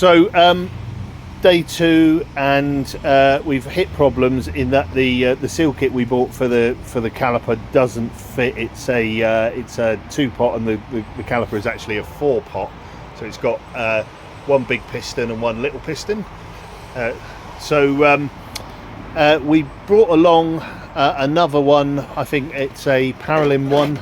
So day 2, and we've hit problems in that the seal kit we bought for the caliper doesn't fit. It's a 2-pot, and the caliper is actually a 4-pot, so it's got one big piston and one little piston. So we brought along another one. I think it's a Paralym one,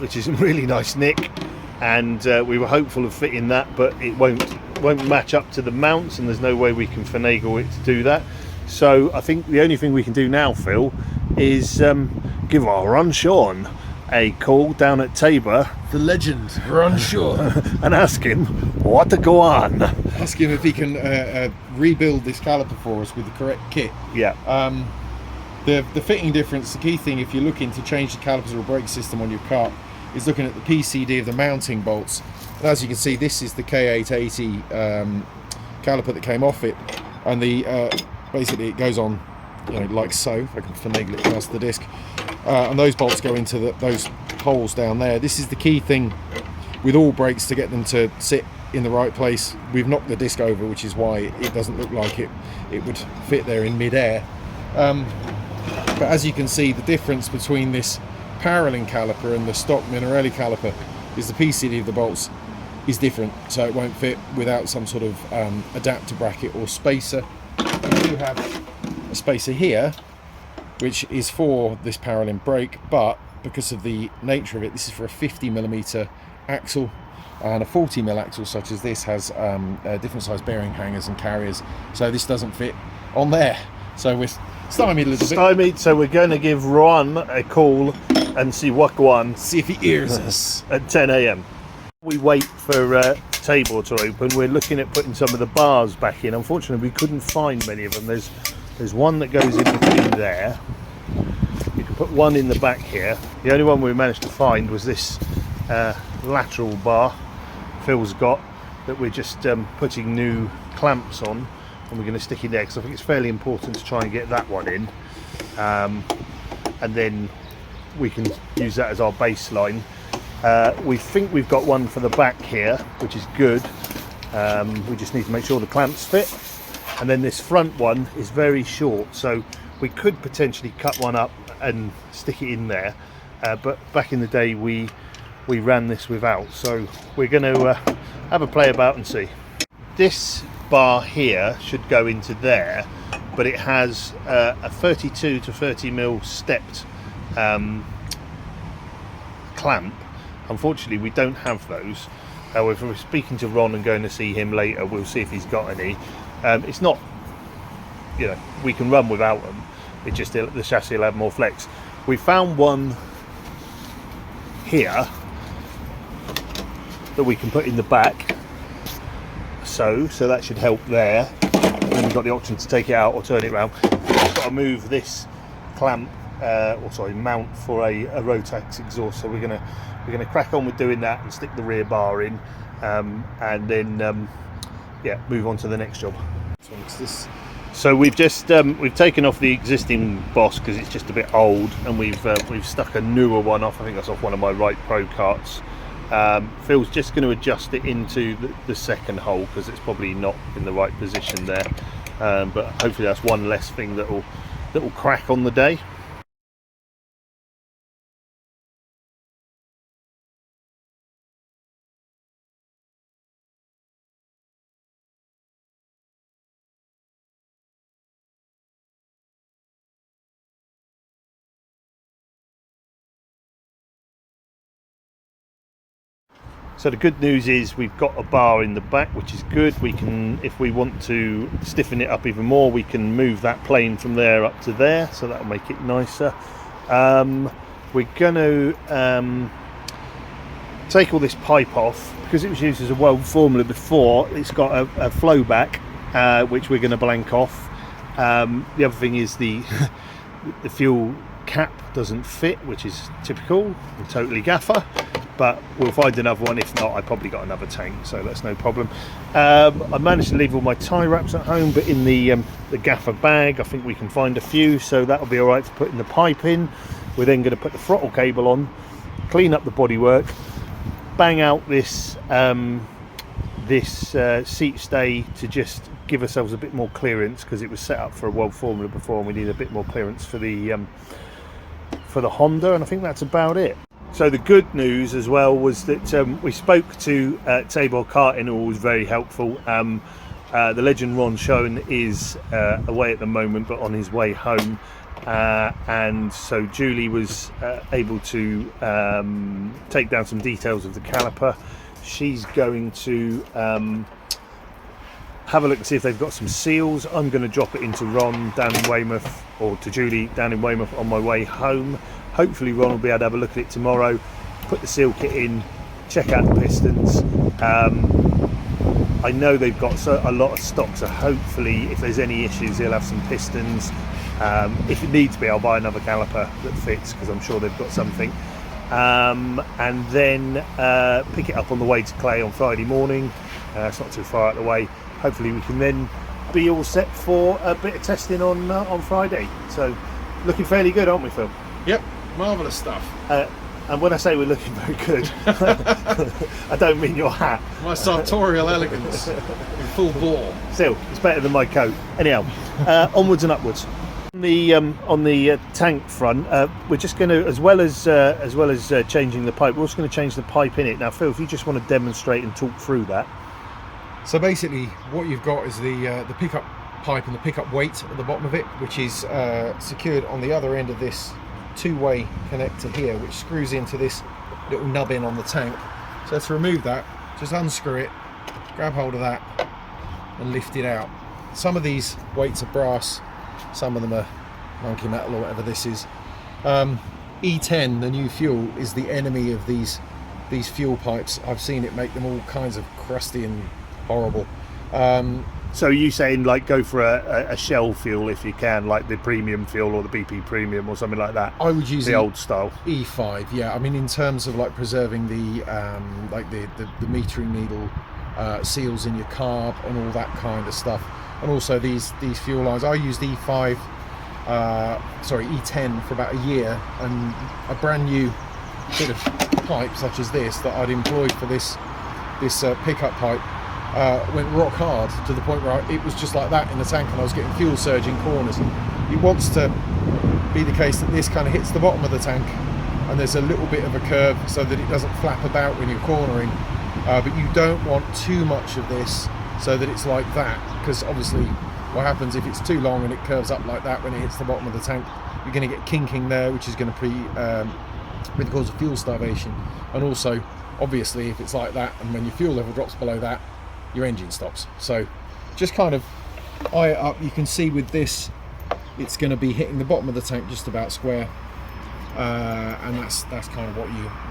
which is a really nice nick, and we were hopeful of fitting that, but it won't match up to the mounts, and there's no way we can finagle it to do that. So I think the only thing we can do now, Phil, is give our Ron Sean a call down at Tabor, the legend Ron Shaw, and ask him what to go on. Ask him if he can rebuild this caliper for us with the correct kit. Yeah. The fitting difference, the key thing if you're looking to change the calipers or brake system on your car, is looking at the PCD of the mounting bolts. And as you can see, this is the K880 caliper that came off it, and the basically it goes on, you know, like so. If I can finagle it past the disc, and those bolts go into those holes down there. This is the key thing with all brakes, to get them to sit in the right place. We've knocked the disc over, which is why it doesn't look like it would fit there in mid-air. But as you can see, the difference between this Paralym caliper and the stock Minarelli caliper is the PCD of the bolts is different, so it won't fit without some sort of adapter bracket or spacer. We do have a spacer here, which is for this Paralym brake, but because of the nature of it, this is for a 50mm axle, and a 40mm axle such as this has different size bearing hangers and carriers, so this doesn't fit on there. So we're stymied a little bit. Stymied, so we're going to give Ron a call and see what go on. See if he hears us. At 10 AM. We wait for Tabor to open. We're looking at putting some of the bars back in. Unfortunately, we couldn't find many of them. There's one that goes in between there. You can put one in the back here. The only one we managed to find was this lateral bar Phil's got, that we're just putting new clamps on, and we're going to stick in there, because I think it's fairly important to try and get that one in, and then we can use that as our baseline. We think we've got one for the back here, which is good. We just need to make sure the clamps fit, and then this front one is very short, so we could potentially cut one up and stick it in there, but back in the day we ran this without, so we're going to have a play about and see. This bar here should go into there, but it has a 32 to 30mm stepped clamp. Unfortunately, we don't have those. However, we're speaking to Ron and going to see him later. We'll see if he's got any. It's not, you know, we can run without them. It just, the chassis will have more flex. We found one here that we can put in the back, so that should help there. And then we've got the option to take it out or turn it around. We've just got to move this clamp, mount for a Rotax exhaust. So we're gonna crack on with doing that and stick the rear bar in, and then move on to the next job. So we've just we've taken off the existing Boss because it's just a bit old, and we've stuck a newer one off. I think that's off one of my Right Pro karts. Phil's just going to adjust it into the second hole because it's probably not in the right position there, but hopefully that's one less thing that will crack on the day. So the good news is we've got a bar in the back, which is good. We can, if we want to stiffen it up even more, we can move that plane from there up to there, so that'll make it nicer. We're going to take all this pipe off because it was used as a weld formula before. It's got a flow back, which we're going to blank off. The other thing is the fuel cap doesn't fit, which is typical and totally Gaffa. But we'll find another one. If not, I probably got another tank, so that's no problem. I managed to leave all my tie wraps at home, but in the Gaffa bag, I think we can find a few, so that'll be all right for putting the pipe in. We're then going to put the throttle cable on, clean up the bodywork, bang out this this seat stay to just give ourselves a bit more clearance, because it was set up for a World Formula before and we need a bit more clearance for the Honda, and I think that's about it. So the good news as well was that we spoke to Tabor Karting, who was very helpful. The legend Ron Schoen is away at the moment, but on his way home, and so Julie was able to take down some details of the caliper. She's going to have a look and see if they've got some seals. I'm going to drop it into Ron down in Weymouth, or to Julie down in Weymouth on my way home. Hopefully Ron will be able to have a look at it tomorrow, put the seal kit in, check out the pistons. I know they've got a lot of stock, so hopefully if there's any issues he'll have some pistons. If it needs to be, I'll buy another caliper that fits, because I'm sure they've got something. And then pick it up on the way to Clay on Friday morning. It's not too far out of the way. Hopefully we can then be all set for a bit of testing on Friday. So looking fairly good, aren't we, Phil? Yep, marvellous stuff. And when I say we're looking very good, I don't mean your hat. My sartorial elegance in full bore. Still, it's better than my coat. Anyhow, onwards and upwards. On the tank front, we're just going to, as well as changing the pipe, we're also going to change the pipe in it. Now, Phil, if you just want to demonstrate and talk through that. So basically, what you've got is the pickup pipe and the pickup weight at the bottom of it, which is secured on the other end of this two-way connector here, which screws into this little nubbin on the tank. So to remove that, just unscrew it, grab hold of that, and lift it out. Some of these weights are brass, some of them are monkey metal or whatever this is. E10, the new fuel, is the enemy of these fuel pipes. I've seen it make them all kinds of crusty and horrible. So are you saying, like, go for a Shell fuel if you can, like the premium fuel or the BP premium or something like that? I would use the old style E5. Yeah, I mean, in terms of like preserving the the metering needle seals in your carb and all that kind of stuff, and also these fuel lines. I used E5, E10 for about a year, and a brand new bit of pipe such as this that I'd employed for this pickup pipe. Went rock hard to the point where it was just like that in the tank, and I was getting fuel surge in corners. It wants to be the case that this kind of hits the bottom of the tank and there's a little bit of a curve so that it doesn't flap about when you're cornering, but you don't want too much of this so that it's like that, because obviously what happens if it's too long and it curves up like that when it hits the bottom of the tank, you're going to get kinking there, which is going to cause a fuel starvation. And also obviously if it's like that and when your fuel level drops below that, your engine stops. So just kind of eye it up. You can see with this it's going to be hitting the bottom of the tank just about square, and that's kind of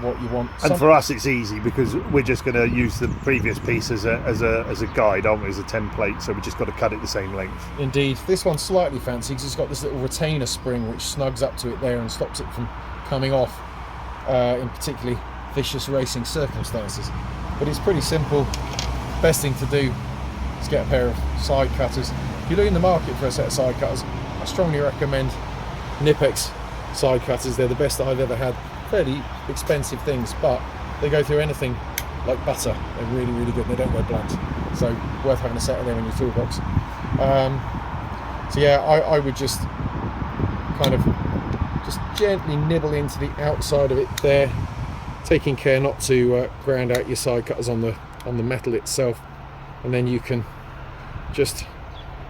what you want. And for us it's easy because we're just going to use the previous piece as a guide, aren't we, as a template, so we just got to cut it the same length. Indeed. This one's slightly fancy because it's got this little retainer spring which snugs up to it there and stops it from coming off in particularly vicious racing circumstances, but it's pretty simple. Best thing to do is get a pair of side cutters. If you're in the market for a set of side cutters, I strongly recommend Nipex side cutters. They're the best that I've ever had. Fairly expensive things, but they go through anything like butter. They're really, really good. They don't go blunt, so worth having a set of them in your toolbox. So yeah, I would just kind of just gently nibble into the outside of it there, taking care not to ground out your side cutters on the metal itself, and then you can just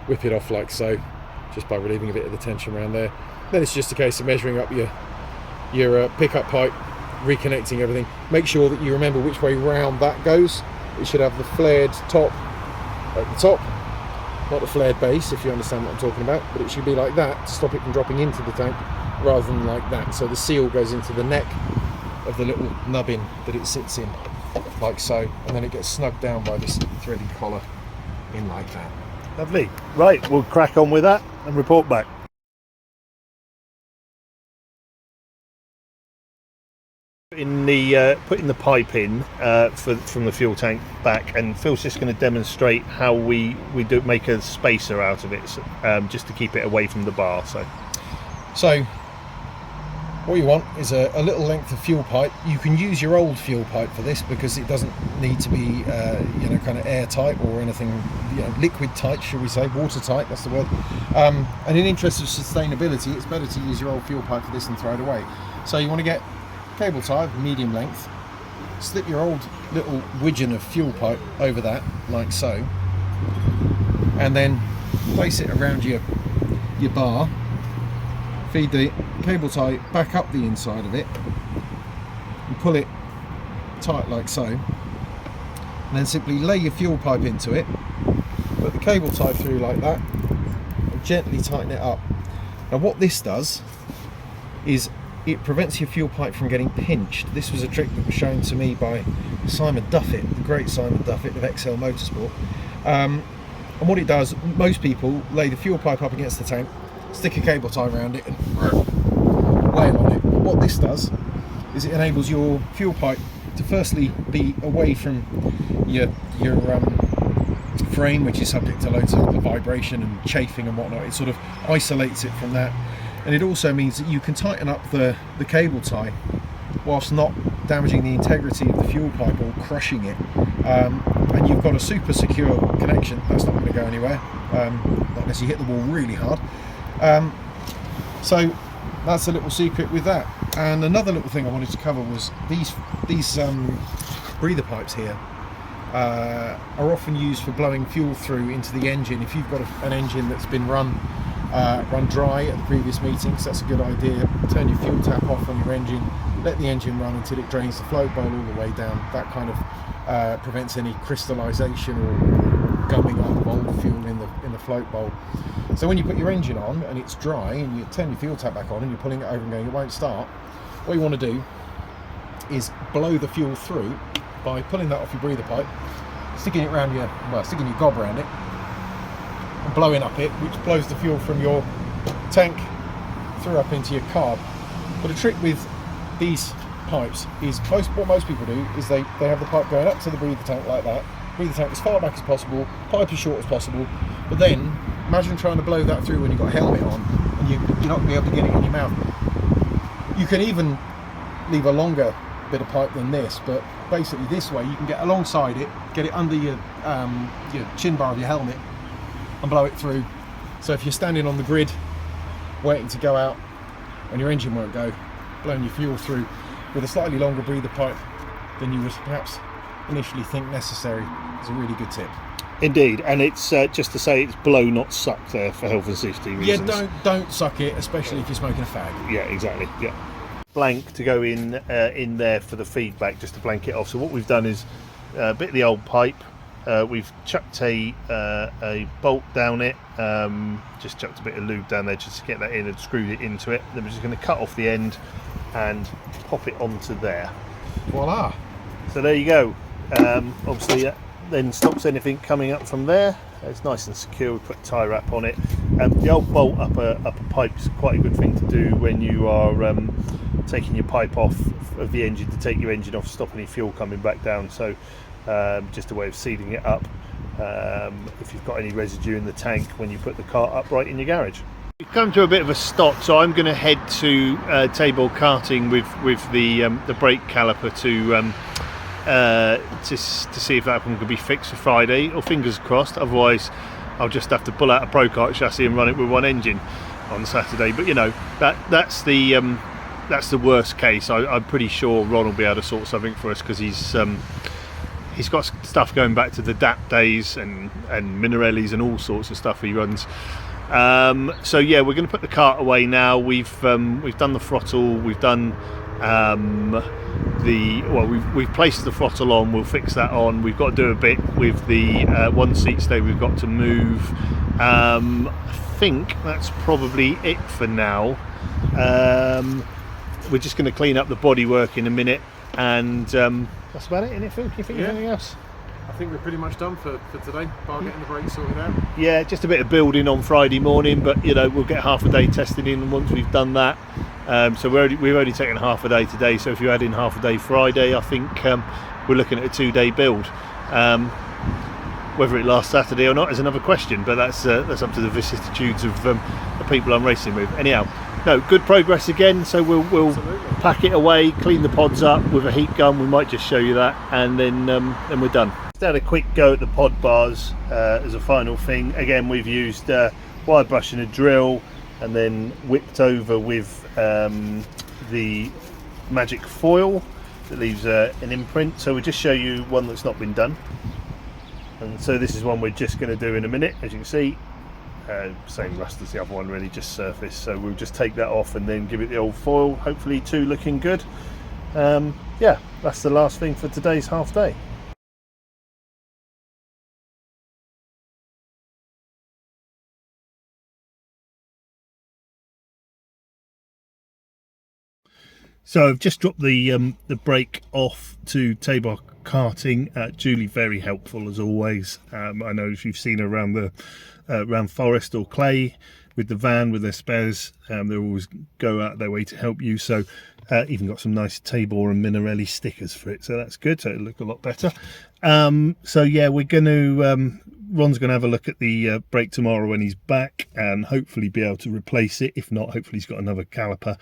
whip it off like so, just by relieving a bit of the tension around there. Then it's just a case of measuring up your pickup pipe, reconnecting everything. Make sure that you remember which way round that goes. It should have the flared top at the top, not the flared base, if you understand what I'm talking about, but it should be like that to stop it from dropping into the tank rather than like that. So the seal goes into the neck of the little nubbin that it sits in, like so, and then it gets snugged down by this threaded collar in like that. Lovely. Right, we'll crack on with that and report back. Putting the pipe in from the fuel tank back, and Phil's just going to demonstrate how we do make a spacer out of it, just to keep it away from the bar. So what you want is a little length of fuel pipe. You can use your old fuel pipe for this because it doesn't need to be kind of airtight or anything, liquid tight, should we say, watertight, that's the word. And in interest of sustainability, it's better to use your old fuel pipe for this than throw it away. So you want to get cable tie of medium length, slip your old little widgeon of fuel pipe over that, like so, and then place it around your bar, feed the cable tie back up the inside of it, and pull it tight like so, and then simply lay your fuel pipe into it, put the cable tie through like that, and gently tighten it up. Now what this does is it prevents your fuel pipe from getting pinched. This was a trick that was shown to me by Simon Duffett, the great Simon Duffett of XL Motorsport. And what it does, most people lay the fuel pipe up against the tank, stick a cable tie around it and wail on it. But what this does is it enables your fuel pipe to firstly be away from your frame, which is subject to loads of vibration and chafing and whatnot. It sort of isolates it from that. And it also means that you can tighten up the cable tie whilst not damaging the integrity of the fuel pipe or crushing it. And you've got a super secure connection. That's not going to go anywhere, not unless you hit the wall really hard. So that's a little secret with that. And another little thing I wanted to cover was these breather pipes here are often used for blowing fuel through into the engine. If you've got an engine that's been run dry at the previous meetings, that's a good idea. Turn your fuel tap off on your engine, let the engine run until it drains the float bowl all the way down. That kind of prevents any crystallization or gumming up of old fuel in the float bowl. So when you put your engine on and it's dry and you turn your fuel tap back on and you're pulling it over and going, it won't start, what you want to do is blow the fuel through by pulling that off your breather pipe, sticking your gob around it, and blowing up it, which blows the fuel from your tank through up into your carb. But a trick with these pipes is what most people do is they have the pipe going up to the breather tank like that, breather tank as far back as possible, pipe as short as possible, but then imagine trying to blow that through when you've got a helmet on and you're not going to be able to get it in your mouth. You can even leave a longer bit of pipe than this, but basically this way you can get alongside it, get it under your chin bar of your helmet and blow it through. So if you're standing on the grid waiting to go out and your engine won't go, blowing your fuel through with a slightly longer breather pipe than you would perhaps initially think necessary is a really good tip. Indeed, and it's just to say it's blow not suck there for health and safety reasons. Yeah, don't suck it, especially if you're smoking a fag. Yeah, exactly. Yeah, blank to go in there for the feedback, just to blank it off. So what we've done is a bit of the old pipe. We've chucked a bolt down it, just chucked a bit of lube down there just to get that in and screwed it into it. Then we're just going to cut off the end and pop it onto there. Voila! So there you go. Obviously that then stops anything coming up from there. It's nice and secure. We put a tie wrap on it. The old bolt up a pipe is quite a good thing to do when you are taking your pipe off of the engine, to take your engine off, stop any fuel coming back down. So just a way of sealing it up if you've got any residue in the tank when you put the car upright in your garage. We've come to a bit of a stop, so I'm going to head to table karting with the brake caliper to see if that one could be fixed for Friday, or fingers crossed. Otherwise I'll just have to pull out a Pro Kart chassis and run it with one engine on Saturday. But you know, that's the worst case. I'm pretty sure Ron will be able to sort something for us, because he's got stuff going back to the DAP days and Minarellis and all sorts of stuff he runs. So yeah, we're going to put the cart away now. We've done the throttle. We've done we've placed the throttle on. We'll fix that on. We've got to do a bit with the one seat stay. We've got to move. I think that's probably it for now. We're just going to clean up the bodywork in a minute, and that's about it, isn't it, Phil? Can you think of anything else? I think we're pretty much done for today, bar getting the brakes sorted out. Yeah, just a bit of building on Friday morning, but you know, we'll get half a day testing in once we've done that. So we've only taken half a day today, so if you add in half a day Friday, I think we're looking at a 2-day build. Whether it lasts Saturday or not is another question, but that's up to the vicissitudes of the people I'm racing with. Anyhow, no, good progress again. So we'll Absolutely. pack it away, clean the pods up with a heat gun. We might just show you that, and then we're done. Just had a quick go at the pod bars as a final thing. Again, we've used wire brush and a drill, and then whipped over with the magic foil that leaves an imprint. So we'll just show you one that's not been done. And so this is one we're just going to do in a minute. As you can see, same rust as the other one, really, just surface. So we'll just take that off and then give it the old foil. Hopefully two looking good. Yeah, that's the last thing for today's half day. So I've just dropped the brake off to Tabor Karting. Julie, very helpful as always. I know if you've seen her around the around Forest or Clay with the van with their spares, they always go out their way to help you. So even got some nice Tabor and Minarelli stickers for it, so that's good. So it'll look a lot better. So yeah, we're going to Ron's going to have a look at the brake tomorrow when he's back, and hopefully be able to replace it. If not, hopefully he's got another caliper.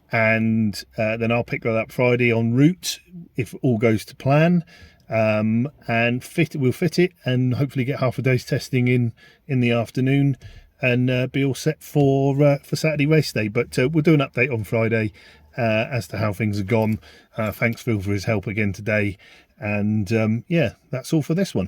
And then I'll pick that up Friday en route if all goes to plan, and we'll fit it and hopefully get half a day's testing in the afternoon, and be all set for Saturday race day. But we'll do an update on Friday as to how things have gone. Thanks Phil for his help again today, and yeah, that's all for this one.